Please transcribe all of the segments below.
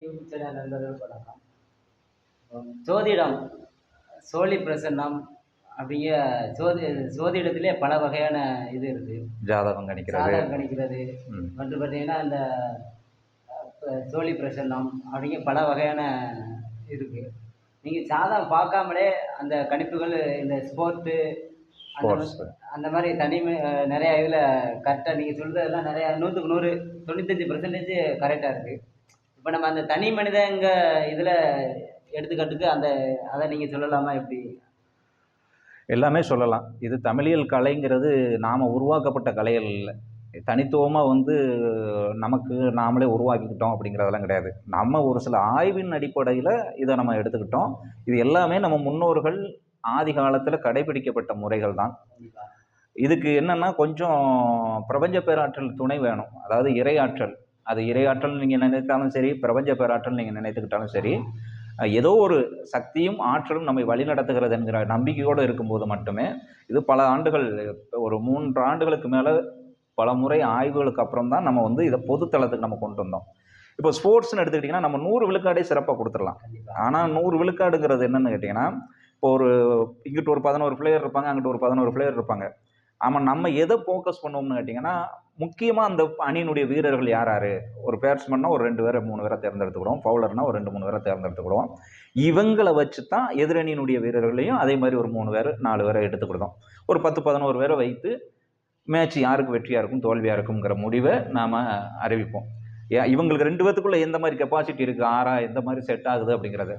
YouTube channel நண்பர்களுக்கு வணக்கம். ஜோதிடம், சோழி பிரசன்னம் அப்படிங்கிற ஜோதிடத்திலே பல வகையான இது இருக்கு. ஜாதகம் கணிக்கிறது. ஜாதகம் கணிக்கிறது மற்றும் பார்த்தீங்கன்னா இந்த சோழி பிரசன்னம் அப்படிங்கிற பல வகையான இருக்கு. நீங்கள் ஜாதகம் பார்க்காமலே அந்த கணிப்புகள் இந்த ஸ்போர்ட்டு அந்த மாதிரி நிறையா இதில் கரெக்டாக நீங்கள் சொல்கிறதெல்லாம் நிறையா 100க்கு 100 95% கரெக்டாக இருக்குது. இப்போ நம்ம அந்த தனி மனிதங்க இதில் எடுத்துக்காட்டுக்கு அதை நீங்கள் சொல்லலாமா? எப்படி? எல்லாமே சொல்லலாம். இது தமிழியல் கலைங்கிறது நாம் உருவாக்கப்பட்ட கலைகள் இல்லை. தனித்துவமாக நமக்கு நாமளே உருவாக்கிக்கிட்டோம் அப்படிங்கிறதெல்லாம் கிடையாது. நம்ம ஒரு சில ஆய்வின் அடிப்படையில் இதை நம்ம எடுத்துக்கிட்டோம். இது எல்லாமே நம்ம முன்னோர்கள் ஆதி காலத்தில் கடைபிடிக்கப்பட்ட முறைகள் தான். இதுக்கு என்னென்னா கொஞ்சம் பிரபஞ்ச பேராற்றல் துணை வேணும். அதாவது இறையாற்றல். அது இறையாற்றல் நீங்கள் நினைத்தாலும் சரி, பிரபஞ்ச பேராற்றல் நீங்கள் நினைத்துக்கிட்டாலும் சரி, ஏதோ ஒரு சக்தியும் ஆற்றலும் நம்மை வழிநடத்துகிறது என்கிற நம்பிக்கையோடு இருக்கும்போது மட்டுமே இது பல ஆண்டுகள், ஒரு 3 ஆண்டுகளுக்கு மேலே பல முறை ஆய்வுகளுக்கு அப்புறம் தான் நம்ம இதை பொதுத்தளத்துக்கு நம்ம கொண்டு வந்தோம். இப்போ ஸ்போர்ட்ஸ்னு எடுத்துக்கிட்டிங்கன்னா நம்ம 100 விழுக்காடே சிறப்பாக கொடுத்துடலாம். ஆனால் 100 விழுக்காடுங்கிறது என்னென்னு கேட்டிங்கன்னா, இப்போ இங்கிட்டு ஒரு 11 பிளேயர் இருப்பாங்க, அங்கிட்டு ஒரு 11 பிளேயர் இருப்பாங்க. ஆமாம், நம்ம எதை ஃபோக்கஸ் பண்ணுவோம்னு கேட்டிங்கன்னா, முக்கியமாக அந்த அணியினுடைய வீரர்கள் யார் யார், ஒரு பேட்ஸ்மன்னா ஒரு 2 பேரை 3 பேரை தேர்ந்தெடுத்துக்கிடுவோம், பவுலர்னா ஒரு 2 3 பேரை தேர்ந்தெடுத்துக்கிடுவோம். இவங்களை வச்சு தான் எதிரணியினுடைய வீரர்களையும் அதே மாதிரி ஒரு 3 பேர் 4 பேரை எடுத்துக்கிடுவோம். ஒரு 10 11 பேரை வைத்து மேட்ச் யாருக்கு வெற்றியாக இருக்கும் தோல்வியாக இருக்குங்கிற முடிவை நாம் அறிவிப்போம். இவங்களுக்கு 2 பேத்துக்குள்ளே எந்த மாதிரி கெப்பாசிட்டி இருக்குது, ஆறா எந்த மாதிரி செட் ஆகுது அப்படிங்கிறது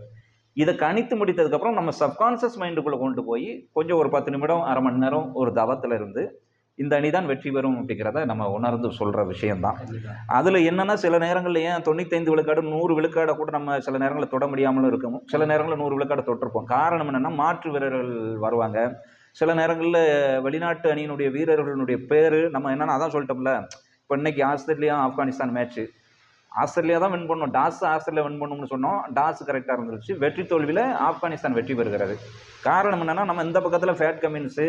இதை கணித்து முடித்ததுக்கப்புறம் நம்ம சப்கான்ஷியஸ் மைண்டுக்குள்ளே கொண்டு போய் கொஞ்சம் ஒரு 10 நிமிடம் அரை மணி நேரம் ஒரு தவத்தில் இருந்து இந்த அணி தான் வெற்றி பெறும் அப்படிங்கிறத நம்ம உணர்ந்து சொல்கிற விஷயம்தான். அதில் என்னென்னா சில நேரங்களில் ஏன் 95 விழுக்காடு 100 விழுக்காடை கூட நம்ம சில நேரங்களில் தொட முடியாமலும் இருக்கும், சில நேரங்களில் 100 விழுக்காடு தொட்டிருப்போம். காரணம் என்னென்னா மாற்று வீரர்கள் வருவாங்க. சில நேரங்களில் வெளிநாட்டு அணியினுடைய வீரர்களுடைய பேர் நம்ம என்னென்னா அதான் சொல்லிட்டோம்ல. இப்போ இன்னைக்கு ஆஸ்திரேலியா ஆப்கானிஸ்தான் மேட்ச்சு, ஆஸ்திரேலியா தான் வின் பண்ணோம். ஆஸ்திரேலியா வின் பண்ணணும்னு சொன்னோம். கரெக்டாக இருந்துருச்சு. வெற்றி தோல்வியில் ஆப்கானிஸ்தான் வெற்றி பெறுகிறது. காரணம் என்னென்னா நம்ம இந்த பக்கத்தில் ஃபேட் கமின்ஸு,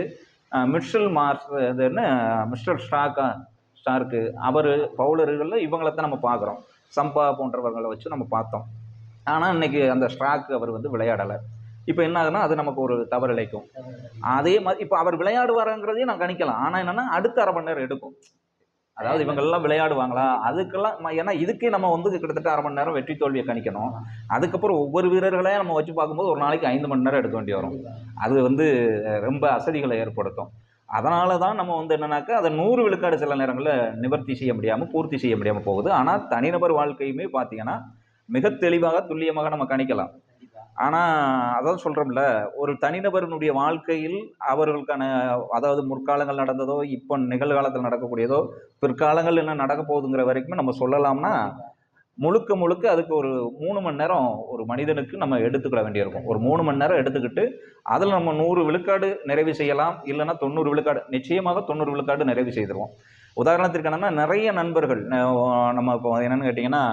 மிட்சல் மார்ஸ், இது என்ன மிஸ்டர் ஸ்டார்க்கு, அவர் பவுலர்களில் இவங்களை தான் நம்ம பார்க்குறோம். சம்பா போன்றவர்களை வச்சு நம்ம பார்த்தோம். ஆனால் இன்றைக்கி அந்த ஸ்டார்க்கு அவர் விளையாடலை. இப்போ என்ன ஆகுதுன்னா அது நமக்கு ஒரு தவறு இழைக்கும். அதே மாதிரி இப்போ அவர் விளையாடுவாருங்கிறதையும் நான் கணிக்கலாம். ஆனால் என்னென்னா அடுத்த அரை மணி நேரம் எடுக்கும். அதாவது இவங்கெல்லாம் விளையாடுவாங்களா, அதுக்கெல்லாம் ஏன்னா இதுக்கே நம்ம கிட்டத்தட்ட அரை மணி நேரம் வெற்றி தோல்வியை கணிக்கணும். அதுக்கப்புறம் ஒவ்வொரு வீரர்களையும் நம்ம வச்சு பார்க்கும்போது ஒரு நாளைக்கு 5 மணி நேரம் எடுக்க வேண்டி வரும். அது ரொம்ப அசதிகளை ஏற்படுத்தும். அதனால தான் நம்ம என்னன்னாக்கா அதை 100 விழுக்காடு சில நேரங்களில் நிவர்த்தி செய்ய முடியாமல் பூர்த்தி செய்ய முடியாமல் போகுது. ஆனால் தனிநபர் வாழ்க்கையுமே பார்த்தீங்கன்னா மிக தெளிவாக துல்லியமாக நம்ம கணிக்கலாம். ஆனால் அதான் சொல்கிறோம்ல, ஒரு தனிநபரினுடைய வாழ்க்கையில் அவர்களுக்கான அதாவது முற்காலங்கள் நடந்ததோ இப்போ நிகழ்காலத்தில் நடக்கக்கூடியதோ பிற்காலங்கள் என்ன நடக்க போகுதுங்கிற வரைக்குமே நம்ம சொல்லலாம்னா முழுக்க அதுக்கு ஒரு 3 மணி நேரம் ஒரு மனிதனுக்கு நம்ம எடுத்துக்கிட வேண்டியிருக்கும். ஒரு 3 மணி நேரம் எடுத்துக்கிட்டு அதில் நம்ம 100 விழுக்காடு நிறைவு செய்யலாம், இல்லைன்னா 90 விழுக்காடு, நிச்சயமாக 90 விழுக்காடு நிறைவு செய்திருவோம். உதாரணத்திற்கு என்னென்னா நிறைய நண்பர்கள் நம்ம இப்போ என்னென்னு கேட்டிங்கன்னா,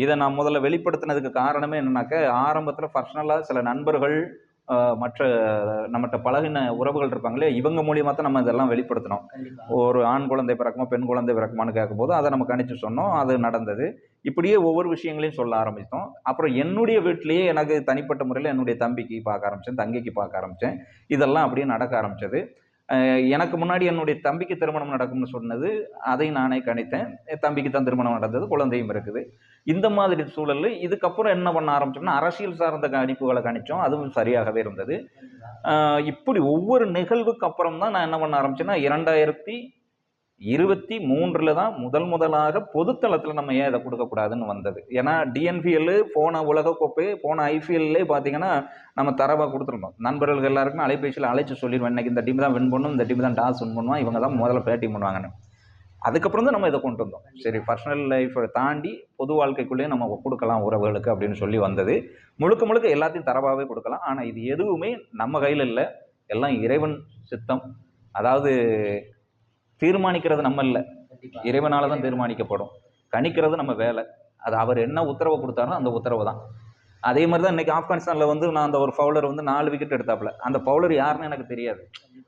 இதை நான் முதல்ல வெளிப்படுத்தினதுக்கு காரணமே என்னன்னாக்க, ஆரம்பத்தில் பர்சனலாக சில நண்பர்கள் மற்ற நம்மகிட்ட பழகின உறவுகள் இருப்பாங்களே, இவங்க மூலியமாக தான் நம்ம இதெல்லாம் வெளிப்படுத்தினோம். ஒரு ஆண் குழந்தை பிறக்குமா பெண் குழந்தை பிறக்குமான்னு கேட்கும்போது அதை நம்ம கணிச்சு சொன்னோம். அது நடந்தது. இப்படியே ஒவ்வொரு விஷயங்களையும் சொல்ல ஆரம்பித்தோம். அப்புறம் என்னுடைய வீட்டிலேயே எனக்கு தனிப்பட்ட முறையில் என்னுடைய தம்பிக்கு பார்க்க ஆரம்பித்தேன், தங்கைக்கு பார்க்க ஆரம்பித்தேன். இதெல்லாம் அப்படியே நடக்க ஆரம்பித்தது. எனக்கு முன்னாடி என்னுடைய தம்பிக்கு திருமணம் நடக்கும்னு சொன்னது, அதை நானே கணித்தேன். தம்பிக்கு தான் திருமணம் நடந்தது, குழந்தையும் இருக்குது. இந்த மாதிரி சூழலில் இதுக்கப்புறம் என்ன பண்ண ஆரம்பிச்சோம்னா அரசியல் சார்ந்த கணிப்புகளை கணித்தோம். அதுவும் சரியாகவே இருந்தது. இப்படி ஒவ்வொரு நிகழ்வுக்கு அப்புறம் தான் நான் என்ன பண்ண ஆரம்பிச்சேன்னா 2023 தான் முதலாக பொதுத்தளத்தில் நம்ம ஏன் இதை கொடுக்கக்கூடாதுன்னு வந்தது. ஏன்னா டிஎன்பிஎல் போன உலகக்கோப்பை போன ஐபிஎல்லே பார்த்தீங்கன்னா நம்ம தரவாக கொடுத்துருந்தோம். நண்பர்கள் எல்லாருக்குமே அலைபேசியில் அழைச்சி சொல்லிடுவோம், இன்னைக்கு இந்த டீம் தான் வின் பண்ணும், இந்த டீம் தான் டாஸ் வின் பண்ணுவான், இவங்க தான் முதல்ல பேட்டிங் பண்ணுவாங்கன்னு. அதுக்கப்புறம் தான் நம்ம இதை கொண்டு வந்தோம். சரி, பர்சனல் லைஃப்பை தாண்டி பொது வாழ்க்கைக்குள்ளேயே நம்ம கொடுக்கலாம் உறவுகளுக்கு அப்படின்னு சொல்லி வந்தது. முழுக்க எல்லாத்தையும் தரவாகவே கொடுக்கலாம். ஆனால் இது எதுவுமே நம்ம கையில் இல்லை, எல்லாம் இறைவன் சித்தம். அதாவது தீர்மானிக்கிறது நம்ம இல்லை, இறைவனால தான் தீர்மானிக்கப்படும். கணிக்கிறது நம்ம வேலை. அது அவர் என்ன உத்தரவை கொடுத்தாரோ அந்த உத்தரவு தான். அதே மாதிரி தான் இன்றைக்கி ஆப்கானிஸ்தானில் நான் அந்த ஒரு பவுலர் 4 விக்கெட் எடுத்தாப்புல. அந்த பவுலர் யாருன்னு எனக்கு தெரியாது.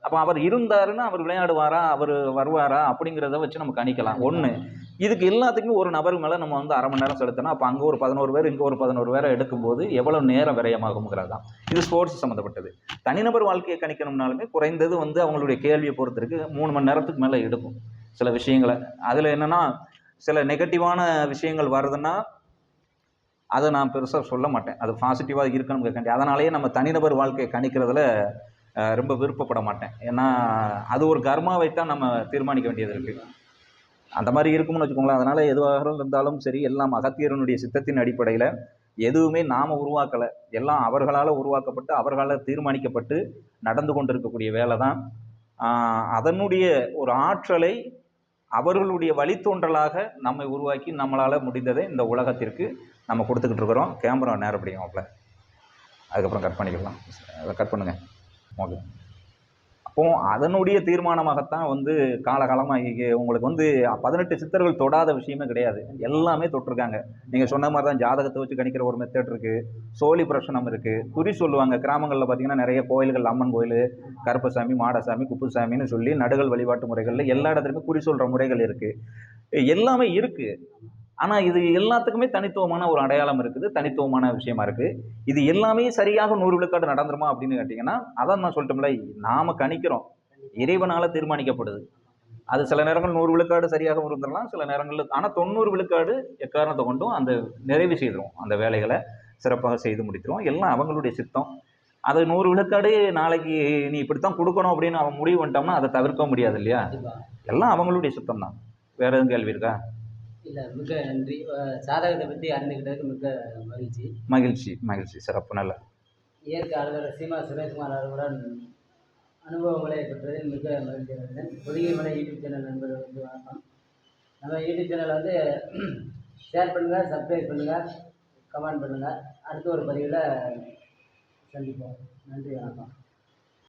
அப்போ அவர் இருந்தாருன்னா அவர் விளையாடுவாரா, அவர் வருவாரா அப்படிங்கிறத வச்சு நம்ம கணிக்கலாம். ஒன்று. இதுக்கு எல்லாத்துக்குமே ஒரு நபர் மேலே நம்ம வந்து அரை மணி நேரம் செலுத்தினா அப்போ அங்கே ஒரு 11 பேர் இங்கே ஒரு 11 பேரை எடுக்கும்போது எவ்வளோ நேரம் விரயமாகுங்கிறது தான். இது ஸ்போர்ட்ஸ் சம்மந்தப்பட்டது. தனிநபர் வாழ்க்கையை கணிக்கணும்னாலுமே குறைந்தது வந்து அவங்களுடைய கேள்வியை பொறுத்திருக்கு 3 மணி நேரத்துக்கு மேலே எடுக்கும் சில விஷயங்களை. அதில் என்னென்னா சில நெகட்டிவான விஷயங்கள் வருதுன்னா அதை நான் பெருசாக சொல்ல மாட்டேன். அது பாசிட்டிவாக இருக்கணுங்கிறக்காண்டி. அதனாலேயே நம்ம தனிநபர் வாழ்க்கையை கணிக்கிறதுல ரொம்ப விருப்பப்பட மாட்டேன். ஏன்னா அது ஒரு கர்மாவைத்தான் நம்ம தீர்மானிக்க வேண்டியது இருக்குது. அந்த மாதிரி இருக்கும்னு வச்சுக்கோங்களேன். அதனால் எதுவாக இருந்தாலும் சரி எல்லாம் அகத்தியரனுடைய சித்தத்தின் அடிப்படையில் எதுவுமே நாம் உருவாக்கலை. எல்லாம் அவர்களால் உருவாக்கப்பட்டு அவர்களால் தீர்மானிக்கப்பட்டு நடந்து கொண்டிருக்கக்கூடிய வேலை தான். அதனுடைய ஒரு ஆற்றலை அவர்களுடைய வழித்தோன்றலாக நம்மை உருவாக்கி நம்மளால் முடிந்ததை இந்த உலகத்திற்கு நம்ம கொடுத்துக்கிட்டு இருக்கிறோம். கேமரா நேரப்படியும் அதுக்கப்புறம் கட் பண்ணிக்கலாம். அதை கட் பண்ணுங்கள். ஓகே. அப்போ அதனுடைய தீர்மானமாகத்தான் வந்து காலகாலமாக உங்களுக்கு வந்து 18 சித்தர்கள் தொடாத விஷயமே கிடையாது. எல்லாமே தொட்டிருக்காங்க. நீங்கள் சொன்ன மாதிரி தான் ஜாதகத்தை வச்சு கணிக்கிற ஒரு மெத்தட் இருக்குது. சோழி பிரசனம் இருக்குது. குறி சொல்லுவாங்க. கிராமங்களில் பார்த்தீங்கன்னா நிறைய கோயில்கள், அம்மன் கோயில், கருப்பசாமி, மாடசாமி, குப்புசாமின்னு சொல்லி நடுகள் வழிபாட்டு முறைகளில் எல்லா இடத்துலையுமே குறி சொல்கிற முறைகள் இருக்குது. எல்லாமே இருக்குது. ஆனால் இது எல்லாத்துக்குமே தனித்துவமான ஒரு அடையாளம் இருக்குது. தனித்துவமான விஷயமா இருக்குது. இது எல்லாமே சரியாக 100 விழுக்காடு நடந்துருமா அப்படின்னு கேட்டிங்கன்னா அதான் நான் சொல்லிட்டோம்ல, நாம் கணிக்கிறோம். இறைவனால் தீர்மானிக்கப்படுது. அது சில நேரங்கள் 100 விழுக்காடு சரியாக இருந்துடலாம், சில நேரங்களில். ஆனால் 90 விழுக்காடு எக்காரணத்தை கொண்டும் அந்த நிறைவு செய்திரும். அந்த வேலைகளை சிறப்பாக செய்து முடித்திரும். எல்லாம் அவங்களுடைய சித்தம். அது 100 விழுக்காடு நாளைக்கு நீ இப்படித்தான் கொடுக்கணும் அப்படின்னு அவன் முடிவு பண்ணிட்டோம்னா அதை தவிர்க்க முடியாது இல்லையா? எல்லாம் அவங்களுடைய சித்தம் தான். வேற எதுவும் கேள்வி இருக்கா? இல்லை, மிக நன்றி. சாதகத்தை பற்றி அறிந்துக்கிட்டதுக்கு மிக மகிழ்ச்சி. மகிழ்ச்சி மகிழ்ச்சி. சிறப்பு. நல்ல இயற்கை அலுவலர் சீமா சுரேஷ்குமார் அவர்களுடன் அனுபவங்களை பெற்றதில் மிக மகிழ்ச்சி அடைந்தேன். பொதிகை மலை யூடியூப் சேனல் நண்பர்களுக்கு வணக்கம். நம்ம யூடியூப் சேனல் வந்து ஷேர் பண்ணுங்கள், சப்ஸ்கிரைப் பண்ணுங்கள், கமெண்ட் பண்ணுங்கள். அடுத்த ஒரு பதிவில் சந்திப்போம். நன்றி, வணக்கம்.